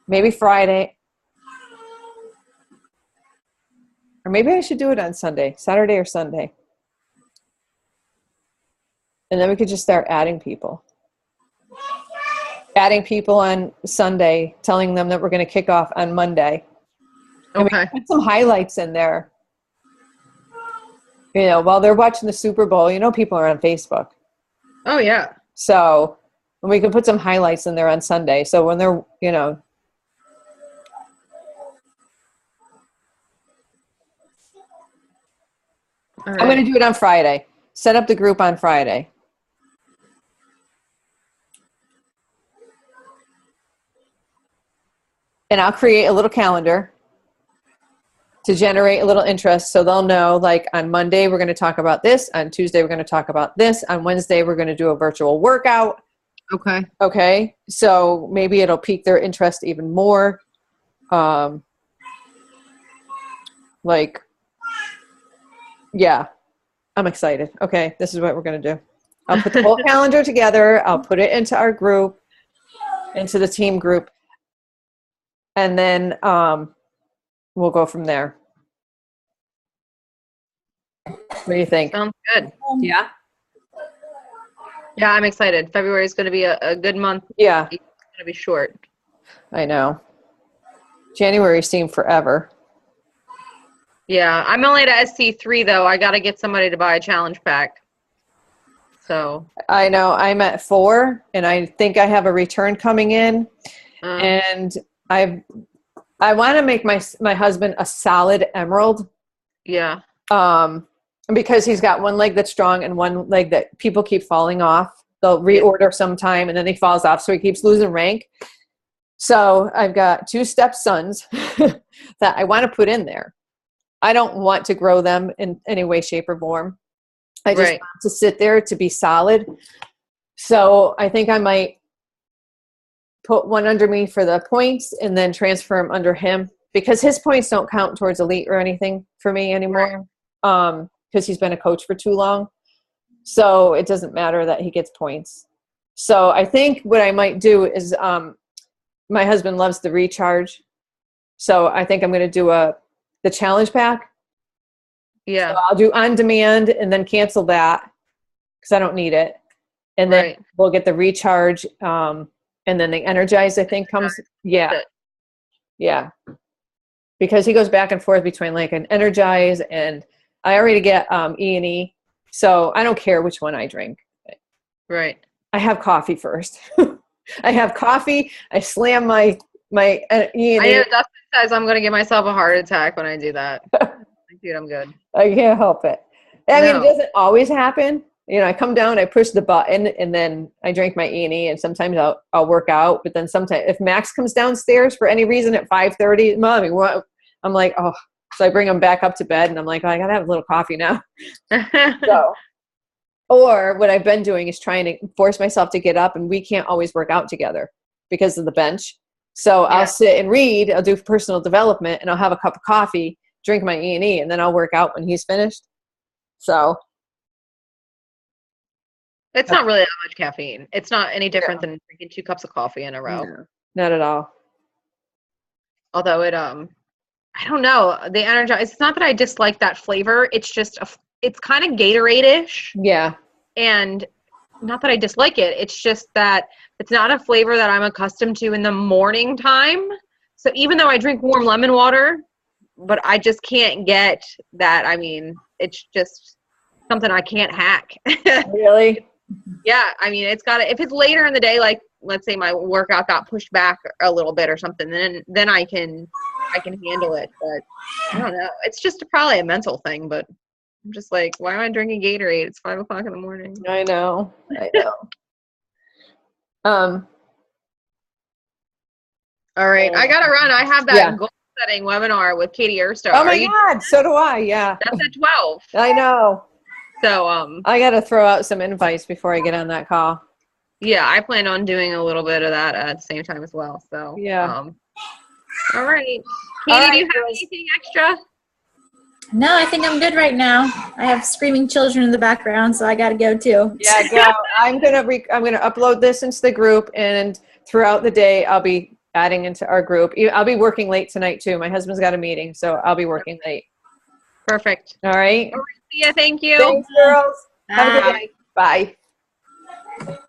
[SPEAKER 1] maybe Friday, or maybe I should do it on Saturday or Sunday. And then we could just start adding people on Sunday, telling them that we're going to kick off on Monday. And we put some highlights in there. While they're watching the Super Bowl, people are on Facebook.
[SPEAKER 2] Oh, yeah.
[SPEAKER 1] So we can put some highlights in there on Sunday. So when they're, I'm going to do it on Friday. Set up the group on Friday. And I'll create a little calendar to generate a little interest, so they'll know, like, on Monday we're going to talk about this, on Tuesday we're going to talk about this, on Wednesday we're going to do a virtual workout. Okay. So maybe it'll pique their interest even more. Yeah, I'm excited. Okay, this is what we're going to do. I'll put the whole calendar together. I'll put it into our group, into the team group. And then we'll go from there. What do you think?
[SPEAKER 2] Sounds good.
[SPEAKER 1] Yeah?
[SPEAKER 2] Yeah, I'm excited. February is going to be a good month.
[SPEAKER 1] Yeah.
[SPEAKER 2] It's going to be short.
[SPEAKER 1] I know. January seemed forever.
[SPEAKER 2] Yeah, I'm only at SC3, though. I got to get somebody to buy a challenge pack. So
[SPEAKER 1] I know. I'm at 4, and I think I have a return coming in. And I want to make my husband a solid emerald.
[SPEAKER 2] Yeah.
[SPEAKER 1] Because he's got one leg that's strong and one leg that people keep falling off. They'll reorder sometime, and then he falls off, so he keeps losing rank. So I've got 2 stepsons that I want to put in there. I don't want to grow them in any way, shape, or form. I just want to sit there to be solid. So I think I might put one under me for the points and then transfer him under him, because his points don't count towards elite or anything for me anymore, because he's been a coach for too long. So it doesn't matter that he gets points. So I think what I might do is my husband loves the recharge. So I think I'm going to do the challenge pack.
[SPEAKER 2] Yeah.
[SPEAKER 1] So I'll do on demand and then cancel that because I don't need it. And then we'll get the recharge. And then the energize, I think, comes. Yeah. Yeah. Because he goes back and forth between like an energize, and I already get E&E. So I don't care which one I drink.
[SPEAKER 2] Right.
[SPEAKER 1] I have coffee first. I have coffee. I slam my E&E.
[SPEAKER 2] I know Dustin says I'm going to give myself a heart attack when I do that. Dude, I'm good.
[SPEAKER 1] I can't help it. I mean, it doesn't always happen. I come down, I push the button, and then I drink my E&E, and sometimes I'll work out. But then sometimes if Max comes downstairs for any reason at 5:30, Mommy, what? I'm like, oh. So I bring him back up to bed, and I'm like, oh, I got to have a little coffee now. Or what I've been doing is trying to force myself to get up, and we can't always work out together. because of the bench. So
[SPEAKER 2] Yeah.
[SPEAKER 1] I'll sit and read, I'll do personal development, and I'll have a cup of coffee, drink my E&E, and then I'll work out when he's finished. So
[SPEAKER 2] It's not really that much caffeine. It's not any different than drinking 2 cups of coffee in a row.
[SPEAKER 1] no, not at all.
[SPEAKER 2] Although it, I don't know, the Energize, it's not that I dislike that flavor. It's just, it's kind of Gatorade-ish.
[SPEAKER 1] Yeah.
[SPEAKER 2] And not that I dislike it. It's just that it's not a flavor that I'm accustomed to in the morning time. So even though I drink warm lemon water, but I just can't get that. I mean, it's just something I can't hack.
[SPEAKER 1] Really?
[SPEAKER 2] Yeah, I mean, it's got to, if it's later in the day, like let's say my workout got pushed back a little bit or something, then I can handle it. But I don't know. It's just probably a mental thing, but I'm just like, why am I drinking Gatorade? It's 5 o'clock in the morning.
[SPEAKER 1] I know. Um,
[SPEAKER 2] All right, I gotta run. I have that
[SPEAKER 1] Yeah.
[SPEAKER 2] goal setting webinar with Katie Ersto.
[SPEAKER 1] oh my God, so do I. Yeah,
[SPEAKER 2] That's at 12.
[SPEAKER 1] I know.
[SPEAKER 2] So
[SPEAKER 1] I got to throw out some invites before I get on that call.
[SPEAKER 2] yeah, I plan on doing a little bit of that at the same time as well. So
[SPEAKER 1] Yeah.
[SPEAKER 2] All right, Katie,
[SPEAKER 1] All right,
[SPEAKER 2] do you have
[SPEAKER 1] girls.
[SPEAKER 2] anything extra?
[SPEAKER 3] No, I think I'm good right now. I have screaming children in the background, so I got to go too.
[SPEAKER 1] Yeah, go. I'm gonna upload this into the group, and throughout the day, I'll be adding into our group. I'll be working late tonight too. My husband's got a meeting, so I'll be working late.
[SPEAKER 2] Perfect.
[SPEAKER 1] All right.
[SPEAKER 2] See ya. Thank you.
[SPEAKER 1] Thanks, girls. Have a good
[SPEAKER 3] Bye.
[SPEAKER 1] night. Bye.